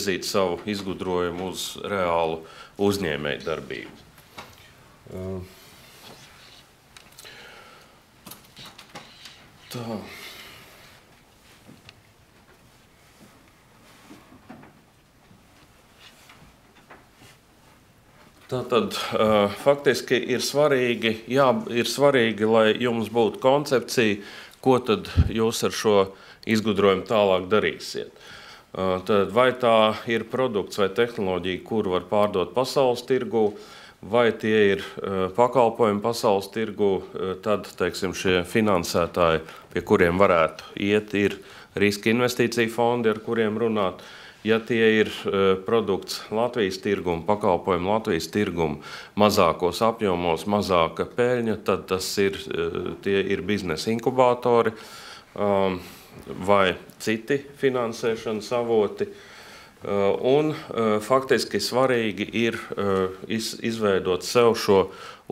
virzīt savu izgudrojumu uz reālu uzņēmēju darbību. Tā. Tātad faktiski ir svarīgi, lai jums būtu koncepcija, ko tad jūs ar šo izgudrojumu tālāk darīsiet. Tad vai tā ir produkts vai tehnoloģija, kuru var pārdot pasaules tirgu, vai tie ir pakalpojumi pasaules tirgu, tad, teiksim, šie finansētāji, pie kuriem varētu iet, ir riska investīcija fondi, ar kuriem runāt. Ja tie ir produkts Latvijas tirgumu, pakalpojumi Latvijas tirgumu, mazākos apjomos, mazāka peļņa, tad tie ir biznesa inkubatori vai citi finansēšanas avoti. Un faktiski svarīgi ir izveidot sev šo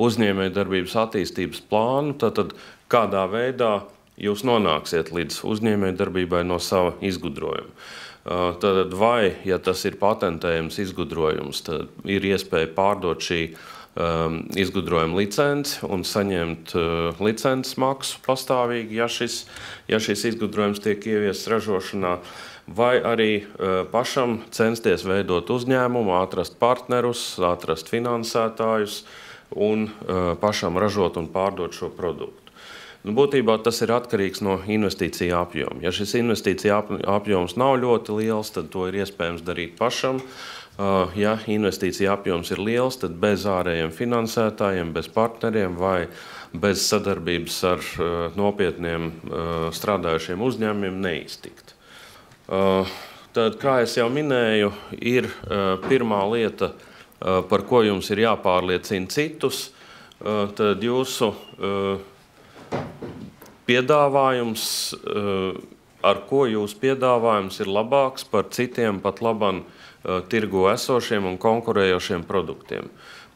uzņēmējdarbības attīstības plānu, tātad kādā veidā jūs nonāksiet līdz uzņēmējdarbībai no sava izgudrojuma. Tad vai, ja tas ir patentējums izgudrojums, tad ir iespēja pārdot šī izgudrojuma licenci un saņemt licences maksu pastāvīgi, ja šis izgudrojums tiek ieviests ražošanā, vai arī pašam censties veidot uzņēmumu, atrast partnerus, atrast finansētājus un pašam ražot un pārdot šo produktu. Būtībā tas ir atkarīgs no investīcija apjoma. Ja šis investīcija apjoms nav ļoti liels, tad to ir iespējams darīt pašam. Ja investīcija apjoms ir liels, tad bez ārējiem finansētājiem, bez partneriem vai bez sadarbības ar nopietniem strādājušiem uzņēmumiem neiztikt. Tad, kā es jau minēju, ir pirmā lieta, par ko jums ir jāpārliecina citus, tad jūsu piedāvājums, ar ko jūsu piedāvājums ir labāks par citiem pat labam tirgu esošiem un konkurējošiem produktiem.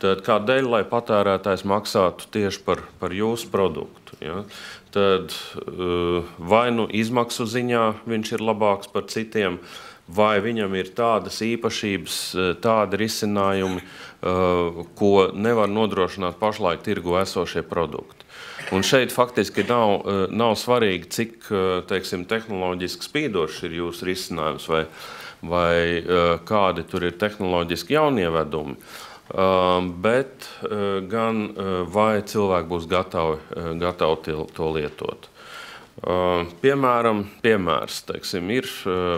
Tad kādēļ, lai patērētājs maksātu tieši par jūsu produktu? Ja? Tad vai nu izmaksu ziņā viņš ir labāks par citiem, vai viņam ir tādas īpašības, tādi risinājumi, ko nevar nodrošināt pašlaik tirgu esošie produkti. Un šeit faktiski nav svarīgi, cik, teiksim, tehnoloģiski spīdošs ir jūsu risinājums vai kādi tur ir tehnoloģiski jaunievedumi, bet gan vai cilvēki būs gatavi to lietot. Piemērs, teiksim, ir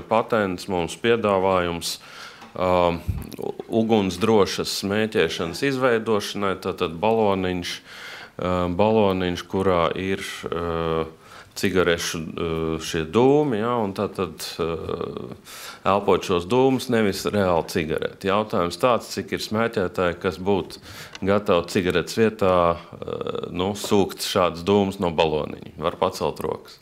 patents mums piedāvājums ugunsdrošas smēķēšanas izveidošanai, tātad baloniņš, kurā ir cigarešu šie dūmi, ja, un tātad elpot šos dūmus, nevis reāli cigareti. Jautājums tāds, cik ir smēķētāji, kas būtu gatavi cigaretes vietā sūkt šādus dūmus no baloniņa. Var pacelt rokas.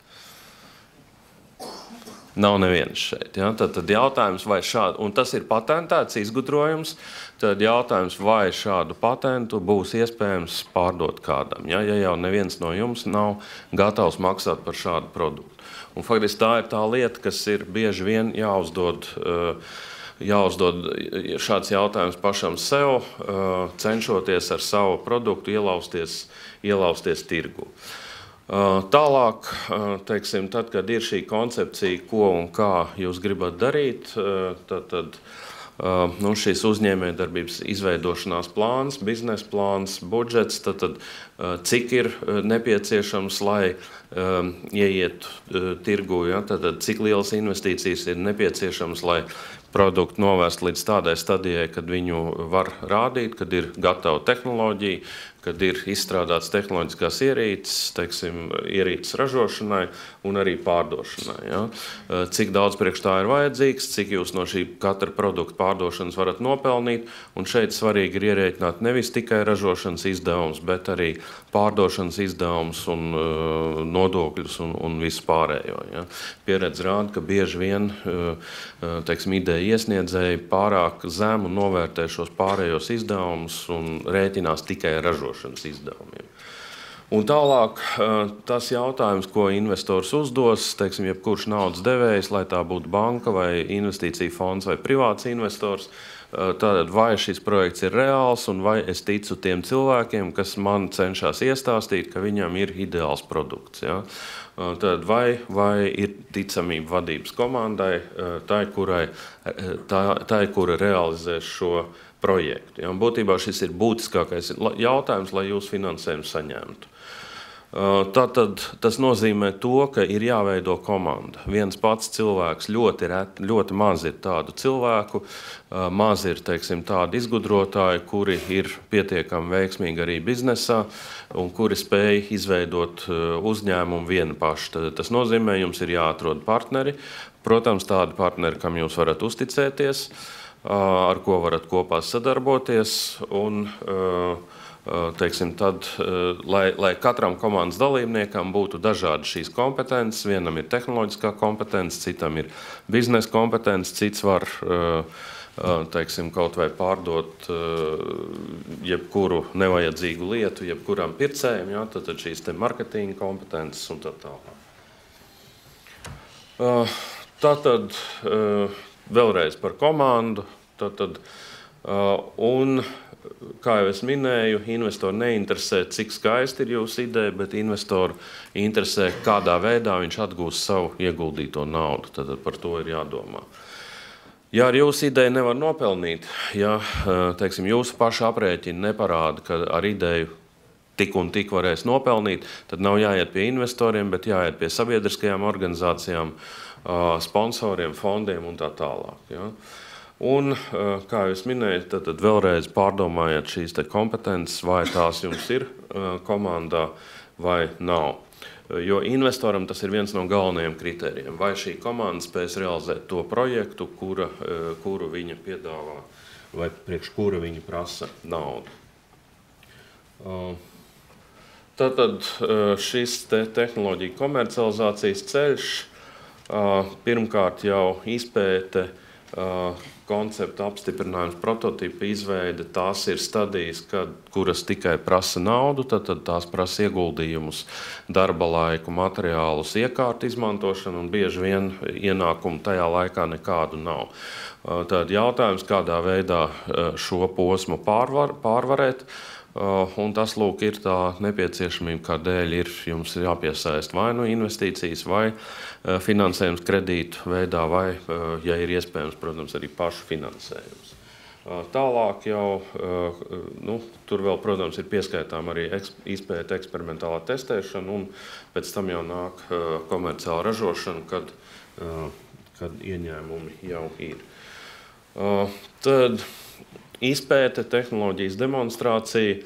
Nav neviens šeit. Ja? Tad jautājums, vai šādu, un tas ir patentēts izgudrojums, tad jautājums, vai šādu patentu būs iespējams pārdot kādam, ja jau neviens no jums nav gatavs maksāt par šādu produktu. Un faktiski tā ir tā lieta, kas ir bieži vien jāuzdod šāds jautājums pašam sev, cenšoties ar savu produktu ielausties tirgu. Tālāk, teiksim, tad, kad ir šī koncepcija, ko un kā jūs gribat darīt, tad šīs uzņēmējdarbības izveidošanās plāns, biznesa plāns, budžets, tad cik ir nepieciešams, lai ieietu tirgu, ja? Tad cik lielas investīcijas ir nepieciešams, lai produktu novērst līdz tādai stadijai, kad viņu var rādīt, kad ir gatava tehnoloģija, kad ir izstrādāts tehnoloģiskās ierīces, teiksim, ierīces ražošanai un arī pārdošanai. Ja? Cik daudz priekš tā ir vajadzīgs, cik jūs no šī katra produkta pārdošanas varat nopelnīt, un šeit svarīgi ir ierēķināt nevis tikai ražošanas izdevums, bet arī pārdošanas izdevums un nodokļus un visu pārējo. Ja? Pieredze rāda, ka bieži vien, teiksim, ideja iesniedzēji pārāk zemu novērtē šos pārējos izdevumus un rēķinās tikai ražošanas izdevumiem. Un tālāk tas jautājums, ko investors uzdos, teiksim, jebkurš naudas devējs, lai tā būtu banka vai investīcija fonds vai privāts investors, tātad vai šis projekts ir reāls un vai es ticu tiem cilvēkiem, kas man cenšas iestāstīt, ka viņam ir ideāls produkts. Ja? Tad vai ir ticamība vadības komandai, tai, kura realizēs šo projektu. Ja? Un būtībā šis ir būtiskākais jautājums, lai jūs finansējumu saņemtu. Tātad tas nozīmē to, ka ir jāveido komanda. Viens pats cilvēks ļoti maz ir tādu cilvēku, maz ir, teiksim, tādi izgudrotāji, kuri ir pietiekami veiksmīgi arī biznesā un kuri spēj izveidot uzņēmumu vieni paši. Tas nozīmē, jums ir jāatrod partneri. Protams, tādi partneri, kam jūs varat uzticēties, ar ko varat kopā sadarboties un teiksim, tad, lai katram komandas dalībniekam būtu dažādi šīs kompetences, vienam ir tehnoloģiskā kompetence, citam ir biznesa kompetence, cits var teiksim, kaut vai pārdot jebkuru nevajadzīgu lietu, jebkuram pircējiem, ja, tad šīs te marketinga kompetences un tā tālāk. Tātad vēlreiz par komandu, un kā jau es minēju, investoru neinteresē, cik skaisti ir jūsu ideja, bet investoru interesē, kādā veidā viņš atgūs savu ieguldīto naudu. Tad par to ir jādomā. Ja ar jūsu ideju nevar nopelnīt, ja teiksim, jūsu paša aprēķini neparāda, ka ar ideju tik un tik varēs nopelnīt, tad nav jāiet pie investoriem, bet jāiet pie sabiedriskajām organizācijām, sponsoriem, fondiem un tā tālāk. Ja. Un, kā jūs minējat, tad vēlreiz pārdomājiet šīs te kompetences, vai tās jums ir komandā vai nav. Jo investoram tas ir viens no galvenajiem kritērijiem. Vai šī komanda spēs realizēt to projektu, kuru viņa piedāvā, vai priekš kura viņa prasa naudu. Tātad šis tehnoloģija komercializācijas ceļš, pirmkārt jau izpēte, koncepta apstiprinājums, prototipa izveide, tās ir stadijas, kuras tikai prasa naudu, tad tās prasa ieguldījumus, darba laiku, materiālus, iekārtu izmantošanu, un bieži vien ienākumu tajā laikā nekādu nav. Tad jautājums, kādā veidā šo posmu pārvarēt, un tas, lūk, ir tā nepieciešamība, kādēļ jums ir jāpiesaist vai nu investīcijas, vai finansējums kredītu veidā, vai, ja ir iespējams, protams, arī pašu finansējums. Tālāk jau, tur vēl, protams, ir pieskaitām arī izpēta eksperimentālā testēšana, un pēc tam jau nāk komerciāla ražošana, kad ieņēmumi jau ir. Tad izpēte, tehnoloģijas demonstrācija,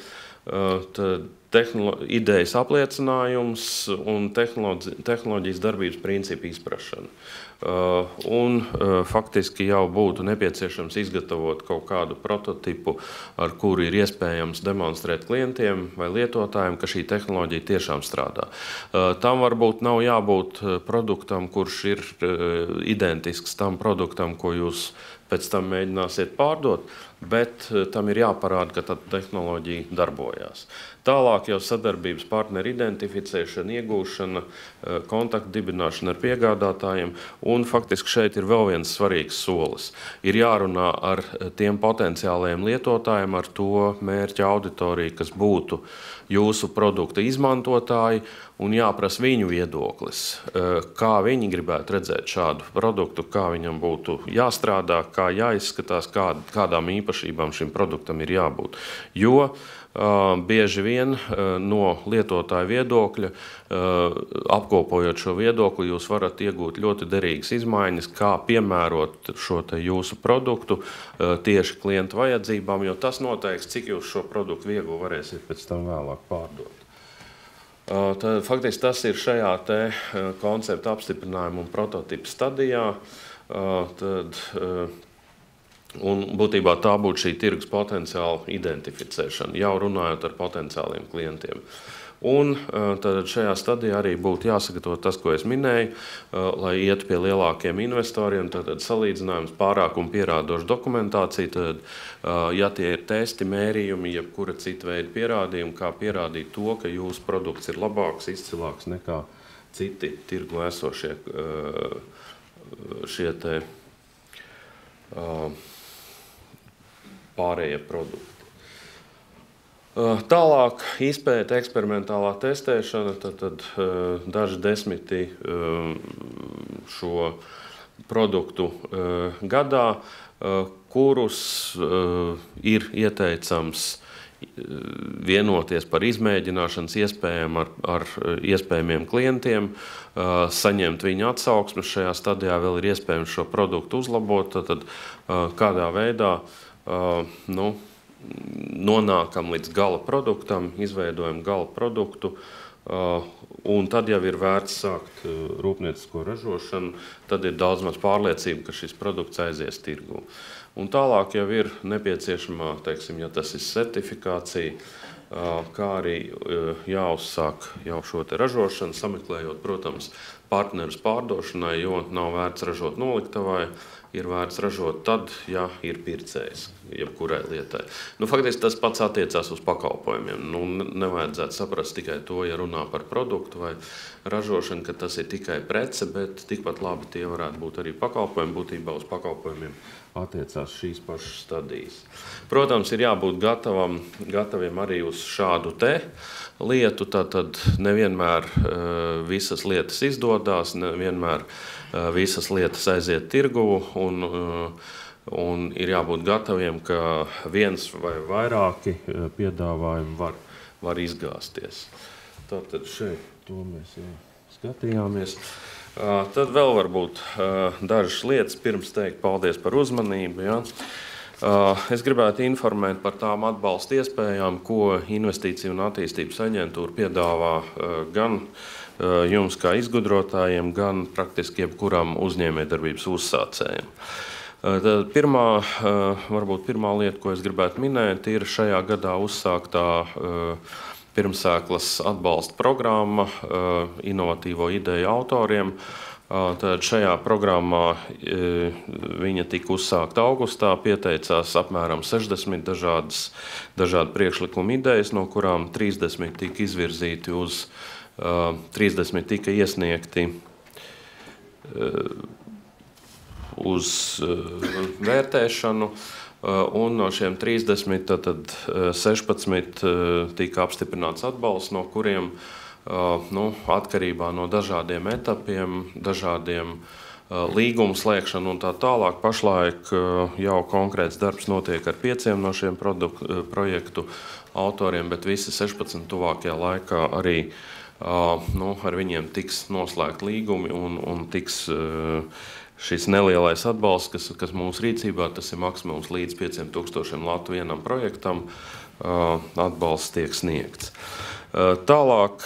idejas apliecinājums un tehnoloģijas darbības principu izprašana. Un faktiski jau būtu nepieciešams izgatavot kaut kādu prototipu, ar kuru ir iespējams demonstrēt klientiem vai lietotājiem, ka šī tehnoloģija tiešām strādā. Tam varbūt nav jābūt produktam, kurš ir identisks tam produktam, ko jūs pēc tam mēģināsiet pārdot, bet tam ir jāparāda, ka tā tehnoloģija darbojās. Tālāk jau sadarbības partneru identificēšana, iegūšana, kontaktu dibināšana ar piegādātājiem, un faktiski šeit ir vēl viens svarīgs solis. Ir jārunā ar tiem potenciālajiem lietotājiem, ar to mērķa auditoriju, kas būtu jūsu produkta izmantotāji, un jāprasa viņu viedoklis, kā viņi gribētu redzēt šādu produktu, kā viņam būtu jāstrādā, kā jāizskatās, kādām īpašībām šim produktam ir jābūt. Jo bieži vien no lietotāja viedokļa, apkopojot šo viedokli, jūs varat iegūt ļoti derīgas izmaiņas, kā piemērot šo te jūsu produktu tieši klientu vajadzībām, jo tas noteiks, cik jūs šo produktu viegli varēsiet pēc tam vēlāk pārdot. Tad, faktiski tas ir šajā te koncepta apstiprinājuma un prototipa stadijā. Un būtībā tā būtu šī tirgus potenciāla identificēšana, jau runājot ar potenciāliem klientiem. Un tad šajā stadijā arī būtu jāsagatavo tas, ko es minēju, lai iet pie lielākiem investoriem, tad salīdzinājums, pārākumu pierādoša dokumentācija, tad, ja tie ir testi, mērījumi, jebkura cita veida pierādījumi, kā pierādīt to, ka jūsu produkts ir labāks, izcilāks nekā citi tirgu esošie šie te pārējie produkti. Tālāk izpēta, eksperimentālā testēšana, tad daži desmiti šo produktu gadā, kurus ir ieteicams vienoties par izmēģināšanas iespējām ar iespējamiem klientiem, saņemt viņu atsauksmes. Šajā stadijā vēl ir iespējams šo produktu uzlabot, tad kādā veidā nonākam līdz gala produktam, izveidojam gala produktu, un tad jau ir vērts sākt rūpniecisko ražošanu, tad ir daudz maz pārliecība, ka šis produkts aizies tirgū. Un tālāk jau ir nepieciešamā, teiksim, ja tas ir certifikācija, kā arī jāuzsāk jau šo te ražošanu, sameklējot, protams, partnerus pārdošanai, jo nav vērts ražot noliktavai, ir vērts ražot tad, ja ir pircējs jebkurai lietai. Faktiski tas pats attiecās uz pakalpojumiem. Nevajadzētu saprast tikai to, ja runā par produktu vai ražošanu, ka tas ir tikai prece, bet tikpat labi tie varētu būt arī pakalpojumi. Būtībā uz pakalpojumiem attiecās šīs pašas stadijas. Protams, ir jābūt gataviem arī uz šādu te lietu, tad nevienmēr visas lietas izdodās, nevienmēr visas lietas aiziet tirgu, un ir jābūt gataviem, ka viens vai vairāki piedāvājumi var izgāzties. Tātad šeit to mēs jau skatījāmies. Tad vēl varbūt dažas lietas, pirms teikt paldies par uzmanību. Ja? Es gribētu informēt par tām atbalsta iespējām, ko Investīciju un attīstības aģentūra piedāvā gan jums kā izgudrotājiem, gan praktiski jebkuram uzņēmējdarbības uzsācējiem. Tad varbūt pirmā lieta, ko es gribētu minēt, ir šajā gadā uzsāktā pirmsēklas atbalsta programma inovatīvo ideju autoriem. Tad šajā programmā viņa tika uzsākta augustā, pieteicās apmēram 60 dažādu priekšlikumu idejas, no kurām 30 tika izvirzīti uz 30 tika iesniegti uz vērtēšanu, un no šiem 30 tad 16 tika apstiprināts atbalsts, no kuriem atkarībā no dažādiem etapiem, dažādiem līgumu slēgšanu un tā tālāk. Pašlaik jau konkrēts darbs notiek ar 5 no šiem projektu autoriem, bet visi 16 tuvākajā laikā arī ar viņiem tiks noslēgt līgumi un tiks šis nelielais atbalsts, kas mūsu rīcībā, tas ir maksimums līdz 5,000 latu vienam projektam, atbalsts tiek sniegts. Tālāk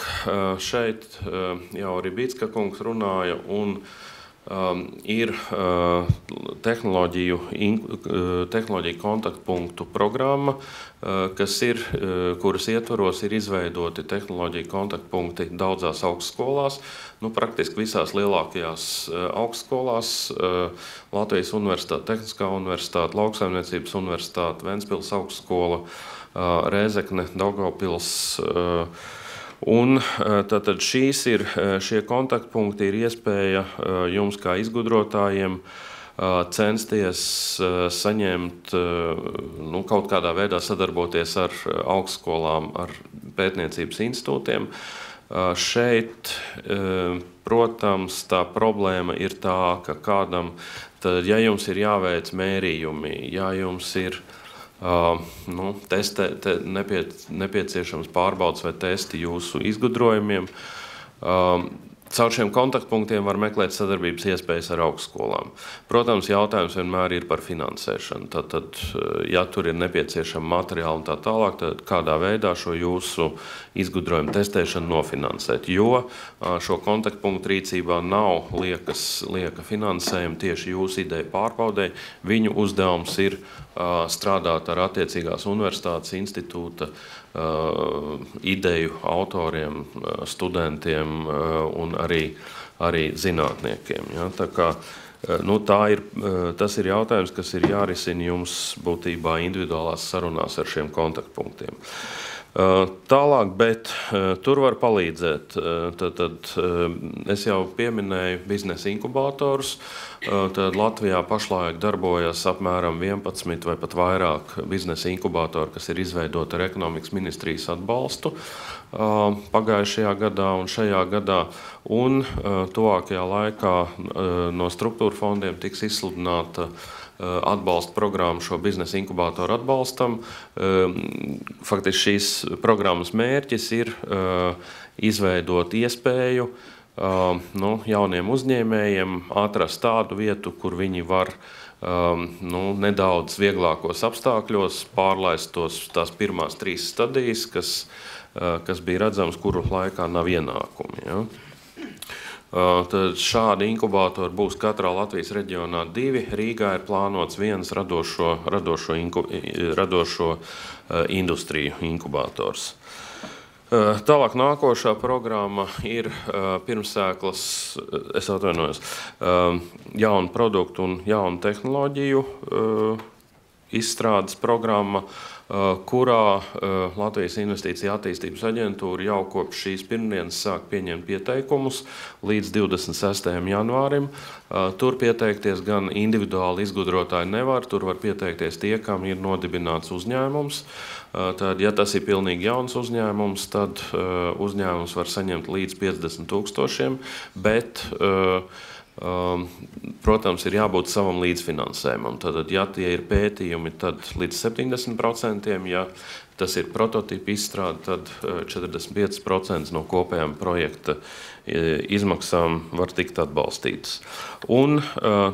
šeit jau arī Bīcka kungs runāja, un ir tehnoloģiju kontaktpunktu programma, kuras ietvaros ir izveidoti tehnoloģiju kontaktpunkti daudzās augstskolās, praktiski visās lielākajās augstskolās, Latvijas Universitāte, Tehniskā universitāte, Lauksaimniecības universitāte, Ventspils augstskola, Rēzekne, Daugavpils. Un tātad šie kontaktpunkti ir iespēja jums kā izgudrotājiem censties saņemt, kaut kādā veidā sadarboties ar augstskolām, ar pētniecības institūtiem. Šeit, protams, tā problēma ir tā, ka kādam, tad, ja jums ir jāveic mērījumi, ja jums ir nepieciešams pārbaudas vai testi jūsu izgudrojumiem. Caur šiem kontaktpunktiem var meklēt sadarbības iespējas ar augstskolām. Protams, jautājums vienmēr ir par finansēšanu. Tad, ja tur ir nepieciešama materiāla un tā tālāk, tad kādā veidā šo jūsu izgudrojumu testēšanu nofinansēt. Jo šo kontaktpunktu rīcībā nav lieka finansējuma tieši jūsu ideju pārbaudē. Viņu uzdevums ir strādāt ar attiecīgās universitātes institūta ideju autoriem, studentiem un arī zinātniekiem. Ja? Tā kā, tas ir jautājums, kas ir jārisina jums būtībā individuālās sarunās ar šiem kontaktpunktiem. Tālāk, bet tur var palīdzēt. Tad es jau pieminēju biznesa inkubatorus. Tad Latvijā pašlaik darbojas apmēram 11 vai pat vairāk biznesa inkubatori, kas ir izveidoti ar ekonomikas ministrijas atbalstu pagājušajā gadā un šajā gadā. Un tuvākajā laikā no struktūra fondiem tiks izsludināta atbalsta programmu šo biznesa inkubātoru atbalstam. Faktiski šīs programmas mērķis ir izveidot iespēju jauniem uzņēmējiem atrast tādu vietu, kur viņi var nedaudz vieglākos apstākļos pārlaist tās pirmās 3 stadijas, kas bija redzams, kuru laikā nav ienākumi. Ja? Tad šādi inkubātori būs katrā Latvijas reģionā 2. Rīgā ir plānots 1 radošo industriju inkubators. Tālāk nākošā programma ir pirmsēklas, jaunu produktu un jaunu tehnoloģiju izstrādes programma, kurā Latvijas Investīcija attīstības aģentūra jau kopš šīs pirmdienas sāk pieņemt pieteikumus līdz 26. janvārim. Tur pieteikties gan individuāli izgudrotāji nevar, tur var pieteikties tie, kam ir nodibināts uzņēmums. Tad, ja tas ir pilnīgi jauns uzņēmums, tad uzņēmums var saņemt līdz 50 000, bet protams, ir jābūt savam līdzfinansējumam. Tad, ja tie ir pētījumi, tad līdz 70%, ja tas ir prototipu izstrāde, tad 45% no kopējām projekta izmaksām var tikt atbalstītas. Un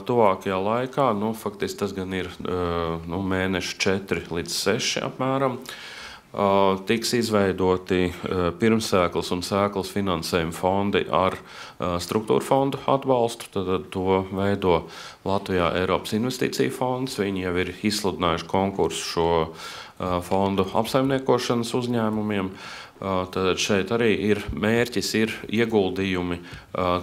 tuvākajā laikā, faktiski tas gan ir mēneši 4 līdz 6 apmēram, tiks izveidoti pirmsēklas un sēklas finansējuma fondi ar struktūra fondu atbalstu. Tad to veido Latvijā Eiropas investīcija fonds. Viņi jau ir izsludinājuši konkursu šo fondu apsaimniekošanas uzņēmumiem. Tad šeit arī mērķis ir ieguldījumi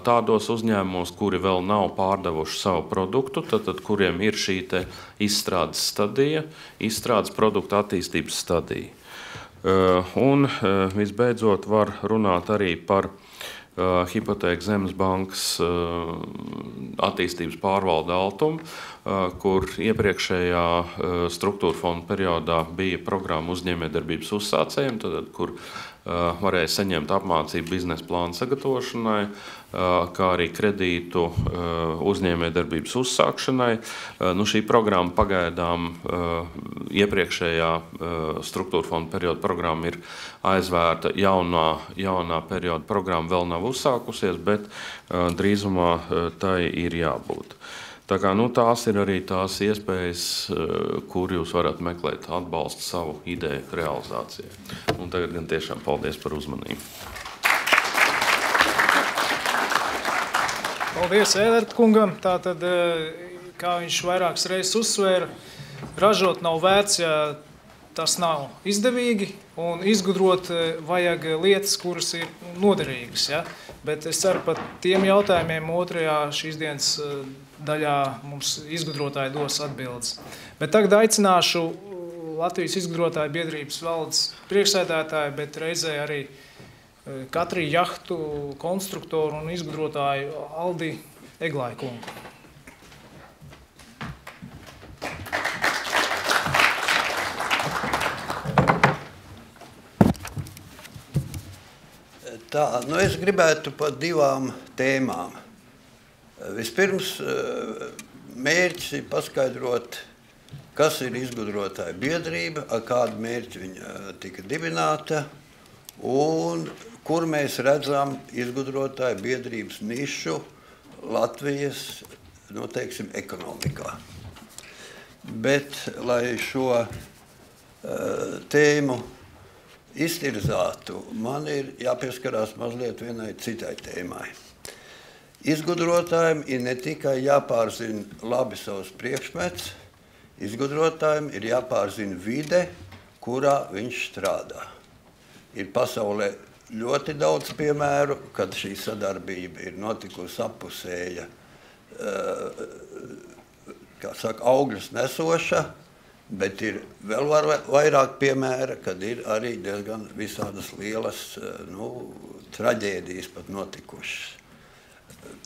tādos uzņēmumos, kuri vēl nav pārdevuši savu produktu, tad kuriem ir šī te izstrādes stadija, izstrādes produktu attīstības stadija. Un visbeidzot var runāt arī par Hipotēku Zemes bankas attīstības pārvalde Altum, kur iepriekšējā struktūra fonda periodā bija programma uzņēmējdarbības uzsācējiem, kur varēja saņemt apmācību biznesa plānu sagatavošanai, kā arī kredītu uzņēmējdarbības uzsākšanai. Šī programma pagaidām iepriekšējā struktūra fonda perioda programma ir aizvērta, jaunā perioda programma vēl nav uzsākusies, bet drīzumā tai ir jābūt. Tā kā, tās ir arī tās iespējas, kur jūs varat meklēt atbalstu savu ideju realizācijai. Un tagad gan tiešām paldies par uzmanību. Paldies Ēlerta kungam. Tātad, kā viņš vairākas reizes uzsvēra, ražot nav vērts, ja tas nav izdevīgi, un izgudrot vajag lietas, kuras ir noderīgas. Ja? Bet es ceru, par tiem jautājumiem otrajā šīs dienas daļā mums izgudrotāji dos atbildes. Bet tagad aicināšu Latvijas izgudrotāju biedrības valdes priekšsēdētāju, bet reizē arī Katri jahtu konstruktoru un izgudrotāju Aldi Eglāju kungu. Tā, es gribētu par 2 tēmām. Vispirms mērķis ir paskaidrot, kas ir izgudrotāja biedrība, ar kādu mērķi viņa tika dibināta un kur mēs redzam izgudrotāja biedrības nišu Latvijas, ekonomikā. Bet, lai šo tēmu iztirzātu, man ir jāpieskarās mazliet vienai citai tēmai. Izgudrotājiem ir ne tikai jāpārzina labi savus priekšmets, Izgudrotājiem ir jāpārzina vide, kurā viņš strādā. Ir pasaulē ļoti daudz piemēru, kad šī sadarbība ir notikusi appusēja, kā saka, augļus nesoša, bet ir vēl vairāk piemēra, kad ir arī diezgan visādas lielas traģēdijas pat notikušas.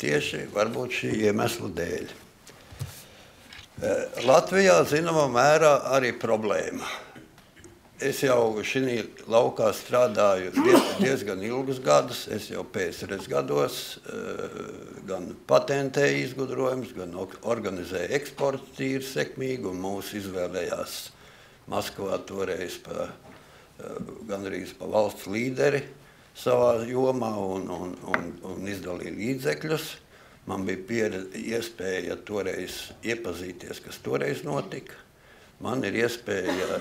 Tieši varbūt šī iemesla dēļ. Latvijā zināmā mērā arī problēma. Es jau šī laukā strādāju diezgan ilgus gadus. Es jau PSRS gados gan patentēju izgudrojumus, gan organizēju eksportu tīri sekmīgi, un mūs izvēlējās Maskavā toreiz gandrīz pa valsts līderi savā jomā un izdalīja līdzekļus. Man bija iespēja toreiz iepazīties, kas toreiz notika. Man ir iespēja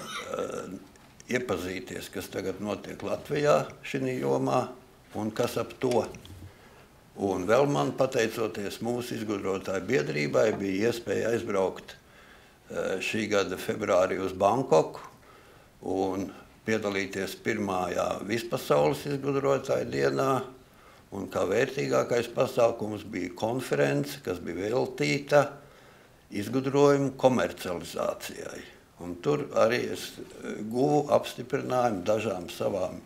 iepazīties, kas tagad notiek Latvijā šī jomā un kas ap to. Un vēl man, pateicoties mūsu izgudrotāju biedrībai, bija iespēja aizbraukt šī gada februārī uz Bankoku un piedalīties pirmajā vispasaules izgudrotāju dienā. Un kā vērtīgākais pasākums bija konference, kas bija veltīta izgudrojumu komercializācijai. Un tur arī es guvu apstiprinājumu dažām savām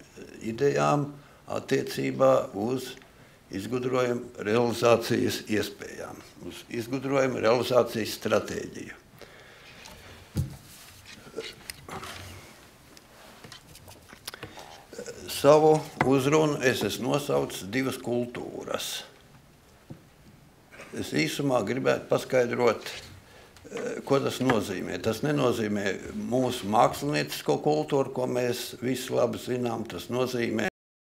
idejām attiecībā uz izgudrojumu realizācijas iespējām, uz izgudrojumu realizācijas stratēģiju. Savu uzrunu es esmu nosaucis divas kultūras. Es īsumā gribētu paskaidrot, ko tas nozīmē. Tas nenozīmē mūsu māksliniecisko kultūru, ko mēs visi labi zinām. Tas nozīmē